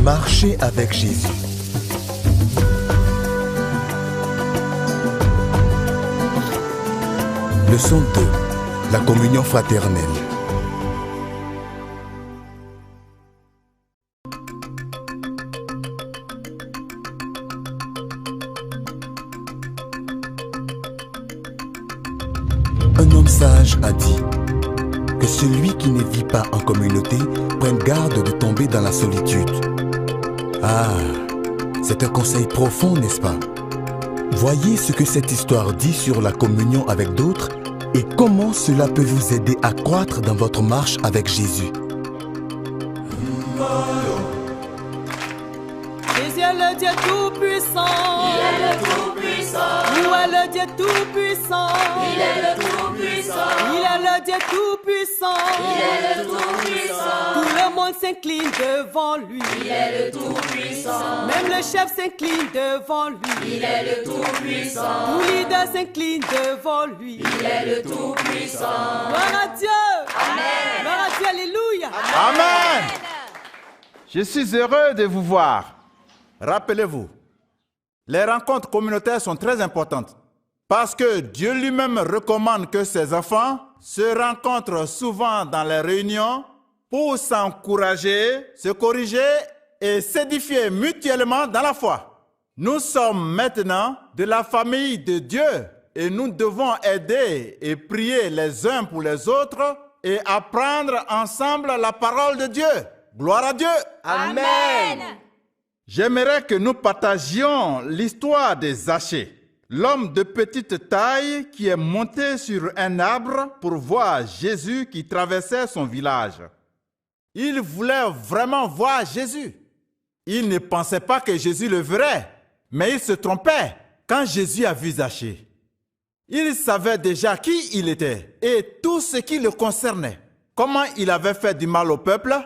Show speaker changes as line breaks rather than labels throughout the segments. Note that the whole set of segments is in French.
Marcher avec Jésus. Leçon 2. La communion fraternelle. Un homme sage a dit que celui qui ne vit pas en communauté prenne garde de tomber dans la solitude. Ah, c'est un conseil profond, n'est-ce pas? Voyez ce que cette histoire dit sur la communion avec d'autres et comment cela peut vous aider à croître dans votre marche avec Jésus.
Jésus est le Dieu tout-puissant.
Il est le tout-puissant.
Où est le Dieu tout-puissant?
Il est le tout-puissant.
Il est le Dieu tout-puissant.
Il est le tout-puissant.
Tout le monde s'incline devant lui.
Il est le tout-puissant.
Même le chef s'incline devant lui.
Il est le tout-puissant.
Tout leader s'incline devant lui.
Il est le tout-puissant.
Gloire à Dieu.
Amen.
Gloire à Dieu, alléluia.
Amen. Je suis heureux de vous voir. Rappelez-vous, les rencontres communautaires sont très importantes parce que Dieu lui-même recommande que ses enfants se rencontrent souvent dans les réunions pour s'encourager, se corriger et s'édifier mutuellement dans la foi. Nous sommes maintenant de la famille de Dieu et nous devons aider et prier les uns pour les autres et apprendre ensemble la parole de Dieu. Gloire à Dieu.
Amen.
J'aimerais que nous partagions l'histoire de Zachée, l'homme de petite taille qui est monté sur un arbre pour voir Jésus qui traversait son village. Il voulait vraiment voir Jésus. Il ne pensait pas que Jésus le verrait, mais il se trompait quand Jésus a vu Zachée. Il savait déjà qui il était et tout ce qui le concernait. Comment il avait fait du mal au peuple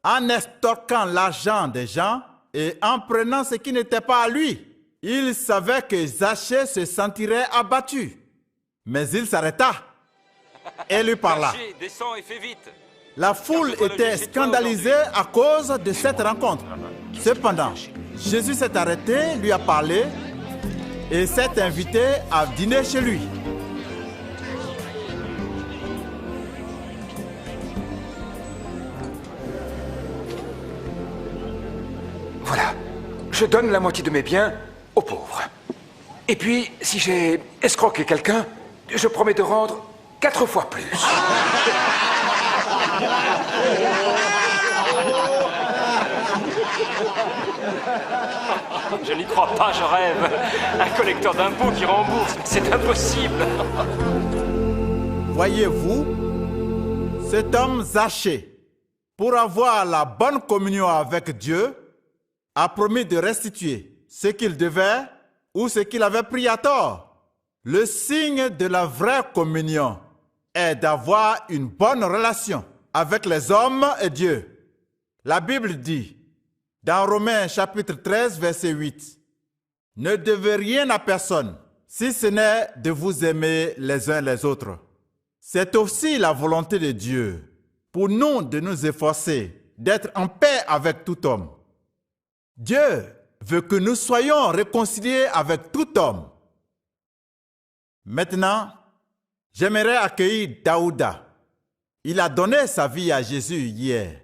en extorquant l'argent des gens et en prenant ce qui n'était pas à lui. Il savait que Zachée se sentirait abattu. Mais il s'arrêta et lui parla.
Zachée, descends et fais vite.
La foule était scandalisée à cause de cette rencontre. Cependant, Jésus s'est arrêté, lui a parlé et s'est invité à dîner chez lui.
Voilà, je donne la moitié de mes biens aux pauvres. Et puis, si j'ai escroqué quelqu'un, je promets de rendre 4 fois plus.
Je n'y crois pas, je rêve. Un collecteur d'impôts qui rembourse, c'est impossible.
Voyez-vous, cet homme Zachée, pour avoir la bonne communion avec Dieu, a promis de restituer ce qu'il devait ou ce qu'il avait pris à tort. Le signe de la vraie communion est d'avoir une bonne relation avec les hommes et Dieu. La Bible dit, dans Romains chapitre 13, verset 8, « Ne devez rien à personne, si ce n'est de vous aimer les uns les autres. » C'est aussi la volonté de Dieu pour nous de nous efforcer d'être en paix avec tout homme. Dieu veut que nous soyons réconciliés avec tout homme. Maintenant, j'aimerais accueillir Daouda. Il a donné sa vie à Jésus hier.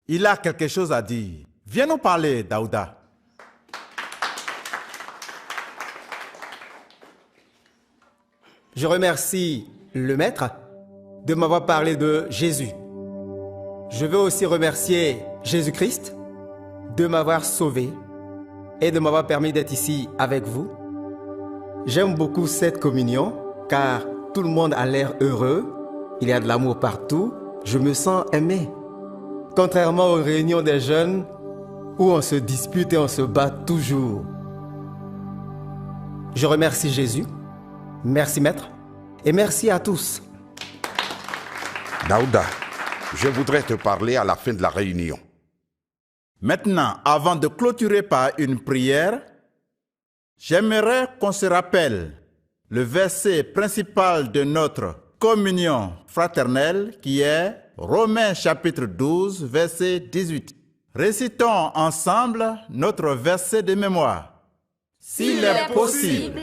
Il a quelque chose à dire. Viens nous parler, Daouda.
Je remercie le Maître de m'avoir parlé de Jésus. Je veux aussi remercier Jésus-Christ de m'avoir sauvé et de m'avoir permis d'être ici avec vous. J'aime beaucoup cette communion car tout le monde a l'air heureux, il y a de l'amour partout, je me sens aimé. Contrairement aux réunions des jeunes où on se dispute et on se bat toujours. Je remercie Jésus, merci Maître et merci à tous.
Daouda, je voudrais te parler à la fin de la réunion.
Maintenant, avant de clôturer par une prière, j'aimerais qu'on se rappelle le verset principal de notre communion fraternelle qui est Romains chapitre 12, verset 18. Récitons ensemble notre verset de mémoire. S'il est possible,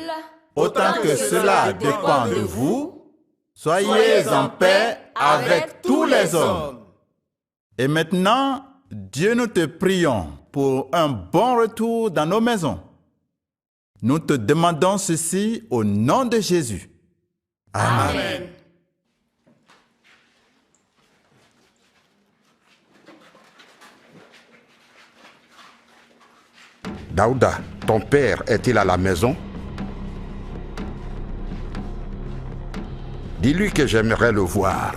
autant que cela dépend de vous, soyez en paix avec tous les hommes. Et maintenant, Dieu, nous te prions pour un bon retour dans nos maisons. Nous te demandons ceci au nom de Jésus. Amen.
Amen.
Daouda, ton père est-il à la maison? Dis-lui que j'aimerais le voir.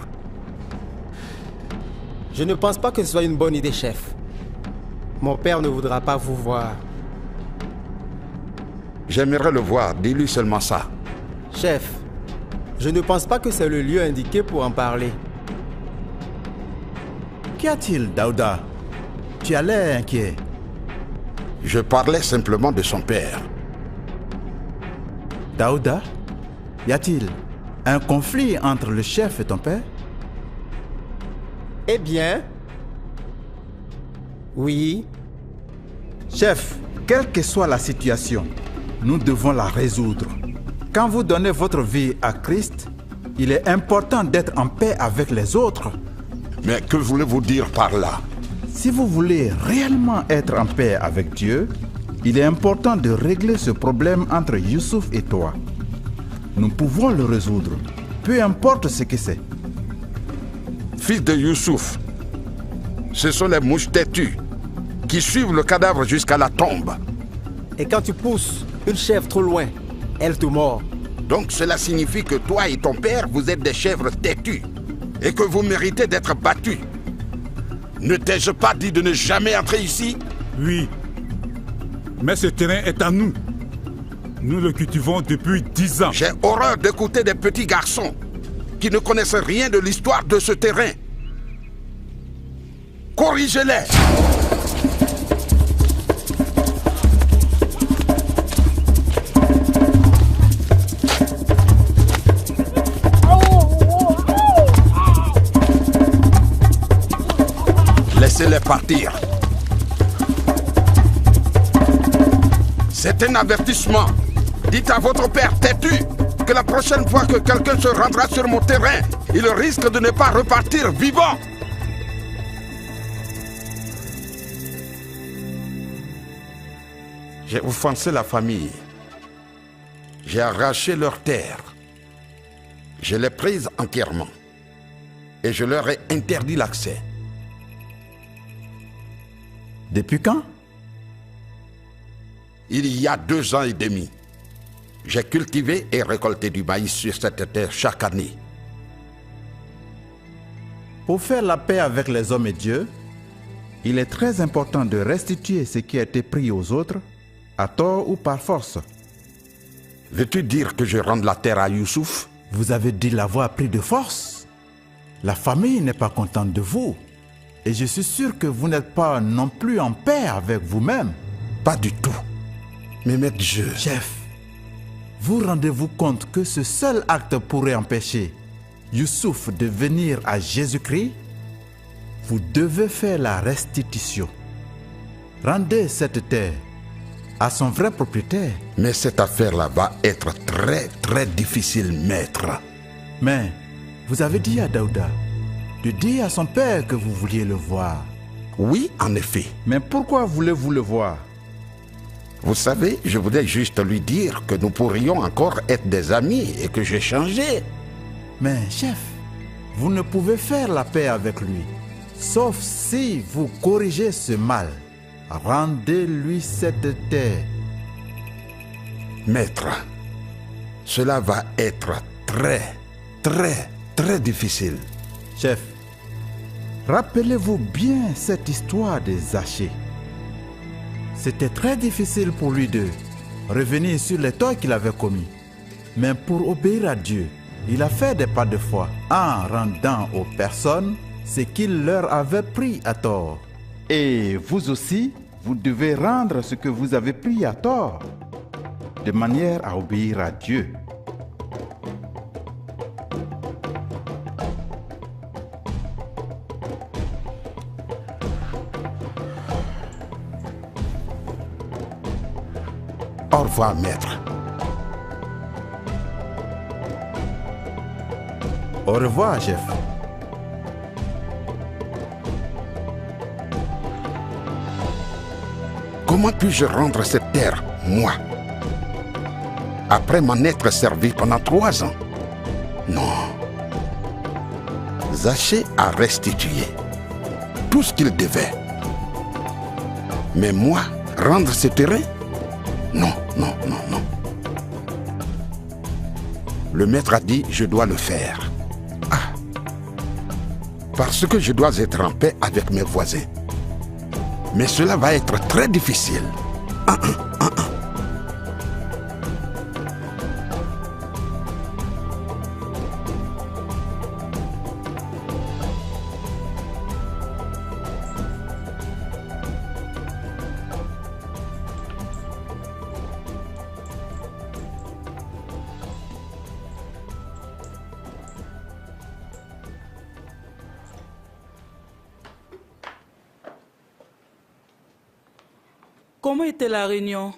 Je ne pense pas que ce soit une bonne idée, chef. Mon père ne voudra pas vous voir.
J'aimerais le voir, dis-lui seulement ça.
Chef, je ne pense pas que c'est le lieu indiqué pour en parler.
Qu'y a-t-il, Daouda? Tu as l'air inquiet.
Je parlais simplement de son père.
Daouda, y a-t-il un conflit entre le chef et ton père?
Eh bien, oui.
Chef, quelle que soit la situation, nous devons la résoudre. Quand vous donnez votre vie à Christ, il est important d'être en paix avec les autres.
Mais que voulez-vous dire par là?
Si vous voulez réellement être en paix avec Dieu, il est important de régler ce problème entre Youssouf et toi. Nous pouvons le résoudre, peu importe ce que c'est.
Fils de Youssouf, ce sont les mouches têtues qui suivent le cadavre jusqu'à la tombe.
Et quand tu pousses une chèvre trop loin, elle te mord.
Donc cela signifie que toi et ton père, vous êtes des chèvres têtues et que vous méritez d'être battus. Ne t'ai-je pas dit de ne jamais entrer ici?
Oui, mais ce terrain est à nous. Nous le cultivons depuis 10 ans.
J'ai horreur d'écouter des petits garçons qui ne connaissent rien de l'histoire de ce terrain. Corrigez-les! Laissez-les partir. C'est un avertissement. Dites à votre père têtu que la prochaine fois que quelqu'un se rendra sur mon terrain, il risque de ne pas repartir vivant. J'ai offensé la famille. J'ai arraché leur terre. Je l'ai prise entièrement. Et je leur ai interdit l'accès.
Depuis quand?
Il y a 2 ans et demi. J'ai cultivé et récolté du maïs sur cette terre chaque année.
Pour faire la paix avec les hommes et Dieu, il est très important de restituer ce qui a été pris aux autres, à tort ou par force.
Veux-tu dire que je rende la terre à Youssouf?
Vous avez dit l'avoir pris de force. La famille n'est pas contente de vous. Et je suis sûr que vous n'êtes pas non plus en paix avec vous-même.
Pas du tout. Mais maître Dieu...
Chef, vous rendez-vous compte que ce seul acte pourrait empêcher Youssouf de venir à Jésus-Christ? Vous devez faire la restitution. Rendez cette terre à son vrai propriétaire.
Mais cette affaire-là va être très difficile, maître.
Mais vous avez dit à Daouda de dire à son père que vous vouliez le voir.
Oui, en effet.
Mais pourquoi voulez-vous le voir?
Vous savez, je voulais juste lui dire que nous pourrions encore être des amis et que j'ai changé.
Mais chef, vous ne pouvez faire la paix avec lui, sauf si vous corrigez ce mal. Rendez-lui cette terre.
Maître, cela va être très difficile.
Chef, rappelez-vous bien cette histoire des Zachée. C'était très difficile pour lui de revenir sur les torts qu'il avait commis. Mais pour obéir à Dieu, il a fait des pas de foi en rendant aux personnes ce qu'il leur avait pris à tort. Et vous aussi, vous devez rendre ce que vous avez pris à tort, de manière à obéir à Dieu.
revoir, maître.
Au revoir, chef.
Comment puis-je rendre cette terre, moi, après m'en être servi pendant 3 ans? Non. Zaché a restitué tout ce qu'il devait. Mais moi, rendre ce terrain? Non, non, non, non. Le maître a dit, je dois le faire. Ah. Parce que je dois être en paix avec mes voisins. Mais cela va être très difficile.
Comment était la réunion?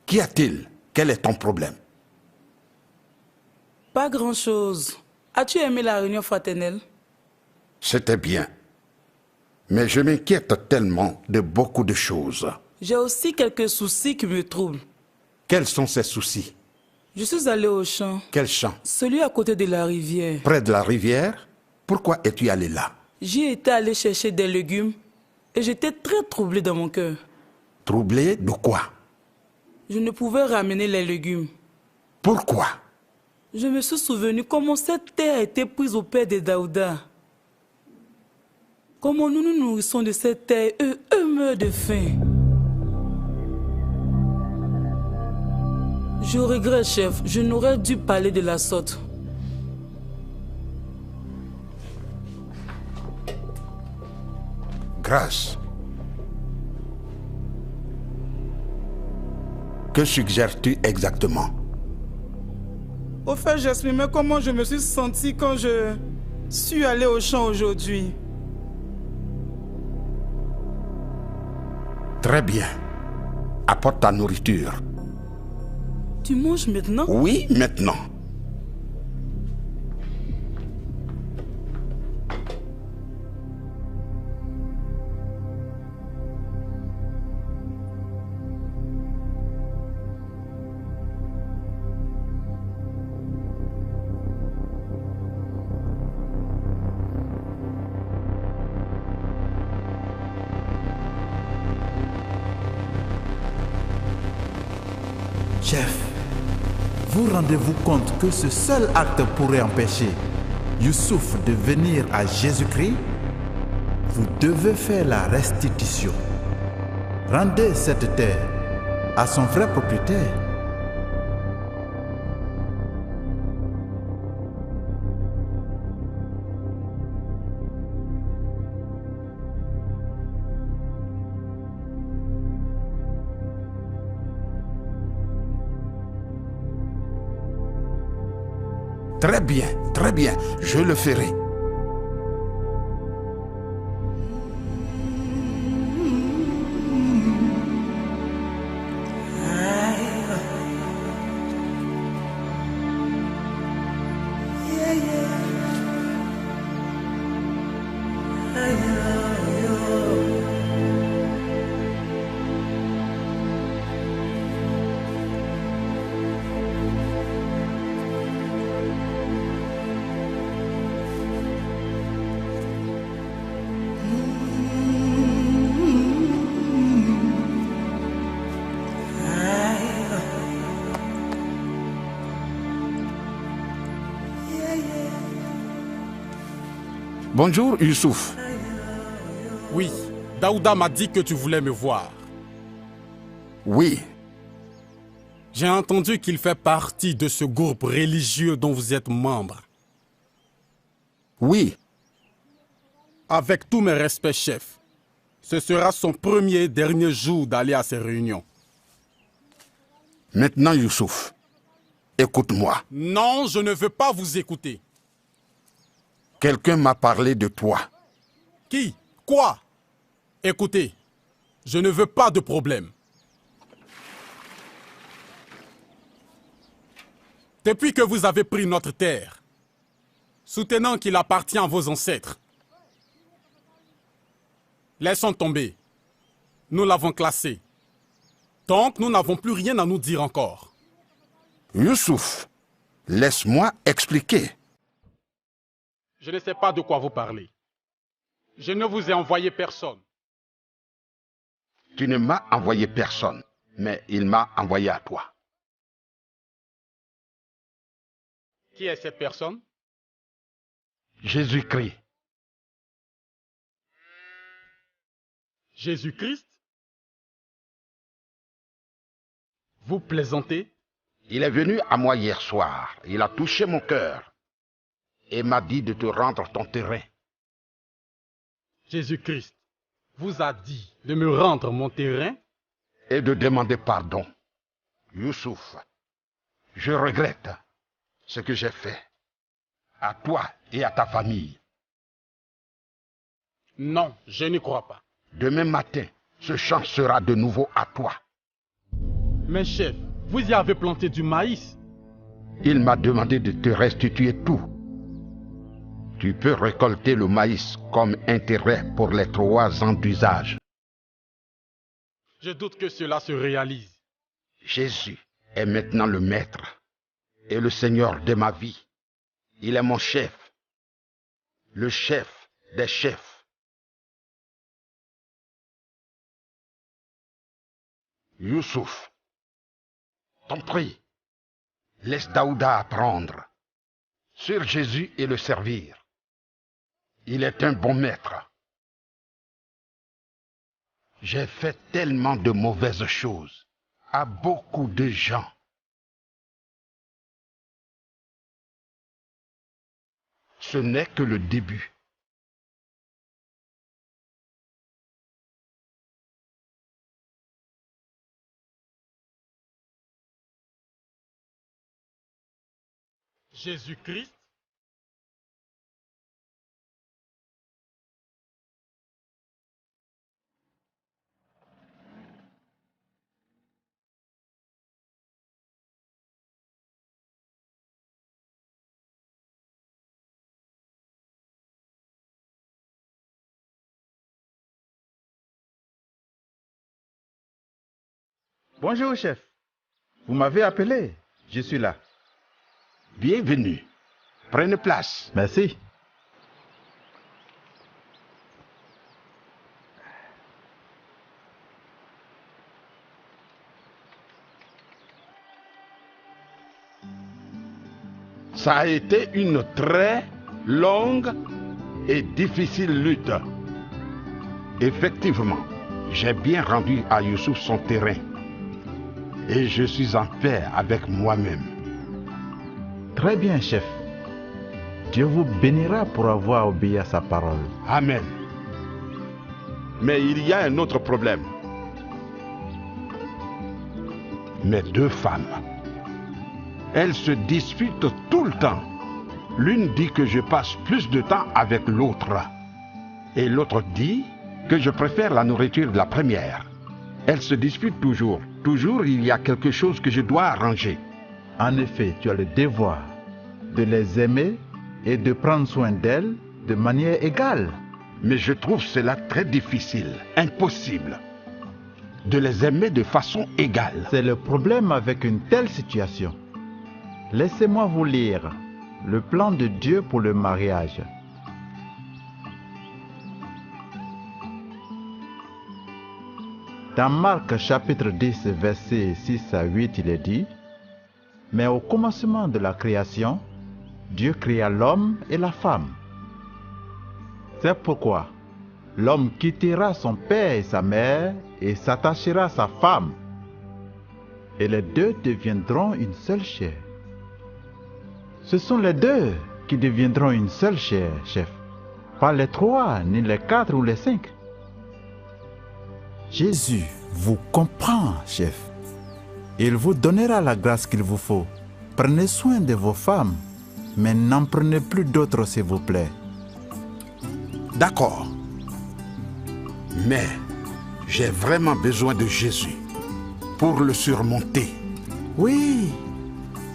Qu'y a-t-il? Quel est ton problème?
Pas grand-chose. As-tu aimé la réunion fraternelle?
C'était bien. Mais je m'inquiète tellement de beaucoup de choses.
J'ai aussi quelques soucis qui me troublent.
Quels sont ces soucis?
Je suis allé au champ.
Quel champ?
Celui à côté de la rivière.
Près de la rivière? Pourquoi es-tu allé là?
J'y étais allé chercher des légumes et j'étais très troublé dans mon cœur.
Troublé de quoi?
Je ne pouvais ramener les légumes.
Pourquoi?
Je me suis souvenu comment cette terre a été prise au père de Daouda. Comment nous nous nourrissons de cette terre, eux meurent de faim. Je regrette, chef, je n'aurais dû parler de la sorte.
Grâce. Que suggères-tu exactement?
Au fait, j'exprimais comment je me suis senti quand je suis allé au champ aujourd'hui.
Très bien. Apporte ta nourriture.
Tu manges maintenant?
Oui, maintenant.
Chef, vous rendez-vous compte que ce seul acte pourrait empêcher Youssouf de venir à Jésus-Christ? Vous devez faire la restitution. Rendez cette terre à son vrai propriétaire.
Très bien, je le ferai. Bonjour, Youssouf.
Oui, Daouda m'a dit que tu voulais me voir.
Oui.
J'ai entendu qu'il fait partie de ce groupe religieux dont vous êtes membre.
Oui.
Avec tous mes respects, chef, ce sera son premier et dernier jour d'aller à ces réunions.
Maintenant, Youssouf, écoute-moi.
Non, je ne veux pas vous écouter.
Quelqu'un m'a parlé de toi.
Qui? Quoi? Écoutez, je ne veux pas de problème. Depuis que vous avez pris notre terre, soutenant qu'il appartient à vos ancêtres, laissons tomber. Nous l'avons classé. Donc, nous n'avons plus rien à nous dire encore.
Youssouf, laisse-moi expliquer.
Je ne sais pas de quoi vous parlez. Je ne vous ai envoyé personne.
Tu ne m'as envoyé personne, mais il m'a envoyé à toi.
Qui est cette personne?
Jésus-Christ.
Jésus-Christ? Vous plaisantez?
Il est venu à moi hier soir. Il a touché mon cœur et m'a dit de te rendre ton terrain.
Jésus-Christ vous a dit de me rendre mon terrain?
Et de demander pardon. Youssouf, je regrette ce que j'ai fait à toi et à ta famille.
Non, je n'y crois pas.
Demain matin, ce champ sera de nouveau à toi.
Mais chef, vous y avez planté du maïs.
Il m'a demandé de te restituer tout. Tu peux récolter le maïs comme intérêt pour les 3 ans d'usage.
Je doute que cela se réalise.
Jésus est maintenant le maître et le Seigneur de ma vie. Il est mon chef, le chef des chefs. Youssouf, t'en prie, laisse Daouda apprendre sur Jésus et le servir. Il est un bon maître. J'ai fait tellement de mauvaises choses à beaucoup de gens. Ce n'est que le début.
Jésus-Christ?
Bonjour, chef. Vous m'avez appelé. Je suis là.
Bienvenue. Prenez place.
Merci.
Ça a été une très longue et difficile lutte. Effectivement, j'ai bien rendu à Youssouf son terrain. Et je suis en paix avec moi-même.
Très bien, chef. Dieu vous bénira pour avoir obéi à sa parole.
Amen. Mais il y a un autre problème. Mes 2 femmes. Elles se disputent tout le temps. L'une dit que je passe plus de temps avec l'autre. Et l'autre dit que je préfère la nourriture de la première. Elles se disputent toujours. Toujours, il y a quelque chose que je dois arranger.
En effet, tu as le devoir de les aimer et de prendre soin d'elles de manière égale.
Mais je trouve cela très difficile, impossible, de les aimer de façon égale.
C'est le problème avec une telle situation. Laissez-moi vous lire le plan de Dieu pour le mariage. Dans Marc chapitre 10, versets 6 à 8, il est dit: Mais au commencement de la création, Dieu créa l'homme et la femme. C'est pourquoi l'homme quittera son père et sa mère et s'attachera à sa femme. Et les 2 deviendront une seule chair. Ce sont les 2 qui deviendront une seule chair, chef. Pas les 3, ni les 4 ou les 5. Jésus vous comprend, chef. Il vous donnera la grâce qu'il vous faut. Prenez soin de vos femmes, mais n'en prenez plus d'autres, s'il vous plaît.
D'accord. Mais j'ai vraiment besoin de Jésus pour le surmonter.
Oui,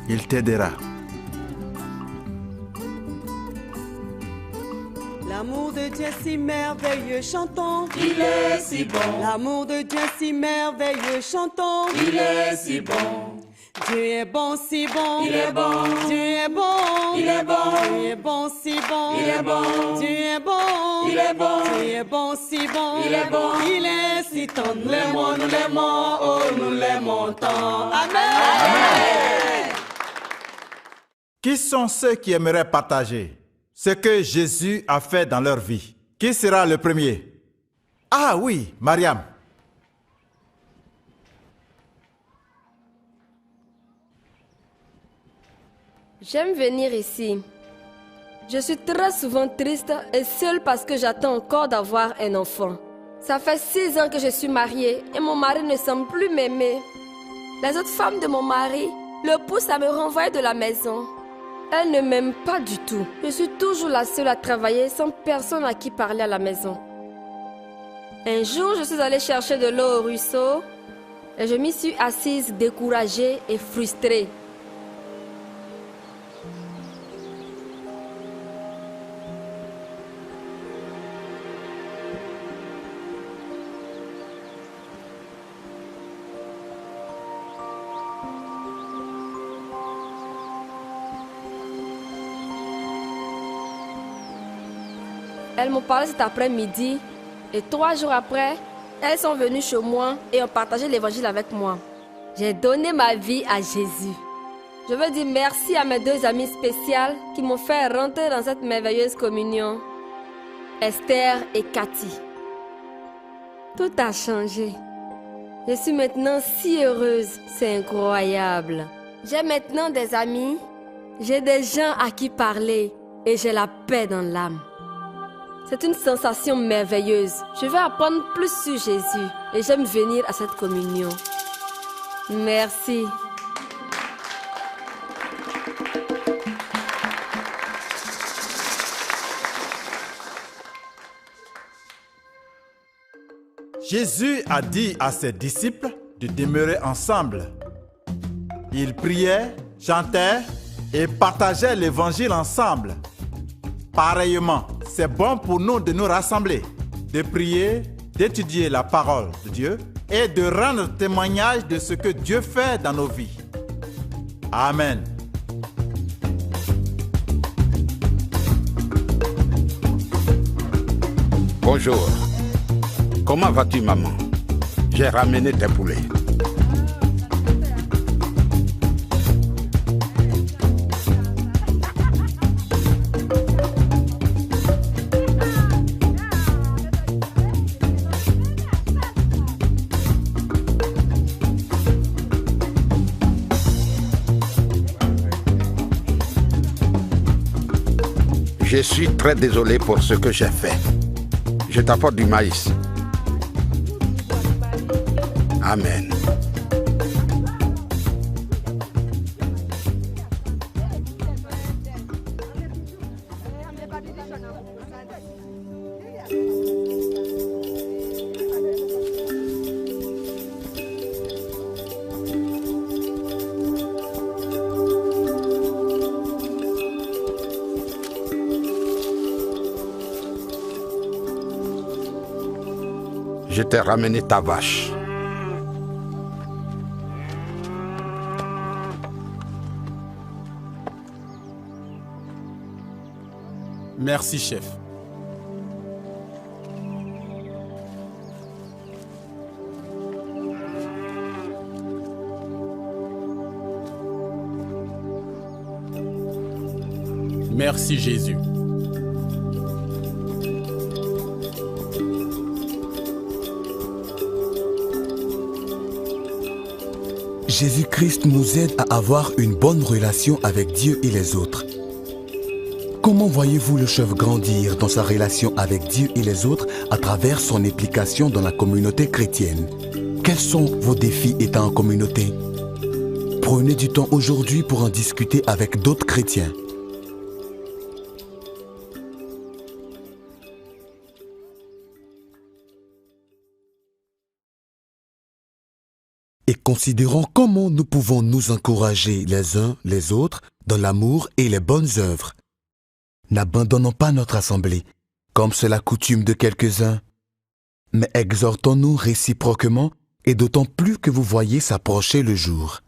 il t'aidera.
L'amour de Dieu si merveilleux, chantons.
Il est si bon.
L'amour de Dieu si merveilleux, chantons.
Il est si bon.
Dieu est bon, si bon.
Il est bon.
Dieu est bon.
Il est bon.
Dieu est bon, si bon.
Il est bon.
Dieu est bon.
Il est bon.
Dieu est bon, si bon.
Il est bon.
Il est si tendre.
Nous l'aimons, nous l'aimons, oh nous l'aimons tant.
Amen.
Qui sont ceux qui aimeraient partager ce que Jésus a fait dans leur vie? Qui sera le premier? Ah oui, Mariam.
J'aime venir ici. Je suis très souvent triste et seule parce que j'attends encore d'avoir un enfant. Ça fait 6 ans que je suis mariée et mon mari ne semble plus m'aimer. Les autres femmes de mon mari le poussent à me renvoyer de la maison. Elles ne m'aiment pas du tout. Je suis toujours la seule à travailler sans personne à qui parler à la maison. Un jour, je suis allée chercher de l'eau au ruisseau et je m'y suis assise découragée et frustrée. Elles m'ont parlé cet après-midi et 3 jours après, elles sont venues chez moi et ont partagé l'évangile avec moi. J'ai donné ma vie à Jésus. Je veux dire merci à mes 2 amies spéciales qui m'ont fait rentrer dans cette merveilleuse communion, Esther et Cathy. Tout a changé. Je suis maintenant si heureuse, c'est incroyable. J'ai maintenant des amis, j'ai des gens à qui parler et j'ai la paix dans l'âme. C'est une sensation merveilleuse. Je veux apprendre plus sur Jésus et j'aime venir à cette communion. Merci.
Jésus a dit à ses disciples de demeurer ensemble. Ils priaient, chantaient et partageaient l'évangile ensemble. Pareillement, c'est bon pour nous de nous rassembler, de prier, d'étudier la parole de Dieu et de rendre témoignage de ce que Dieu fait dans nos vies. Amen.
Bonjour. Comment vas-tu, maman? J'ai ramené tes poulets. Je suis très désolé pour ce que j'ai fait. Je t'apporte du maïs. Amen. Je t'ai ramené ta vache.
Merci, chef. Merci, Jésus.
Jésus-Christ nous aide à avoir une bonne relation avec Dieu et les autres. Comment voyez-vous le chef grandir dans sa relation avec Dieu et les autres à travers son implication dans la communauté chrétienne? Quels sont vos défis étant en communauté? Prenez du temps aujourd'hui pour en discuter avec d'autres chrétiens. et considérons comment nous pouvons nous encourager les uns les autres dans l'amour et les bonnes œuvres. N'abandonnons pas notre assemblée, comme c'est la coutume de quelques-uns, mais exhortons-nous réciproquement et d'autant plus que vous voyez s'approcher le jour.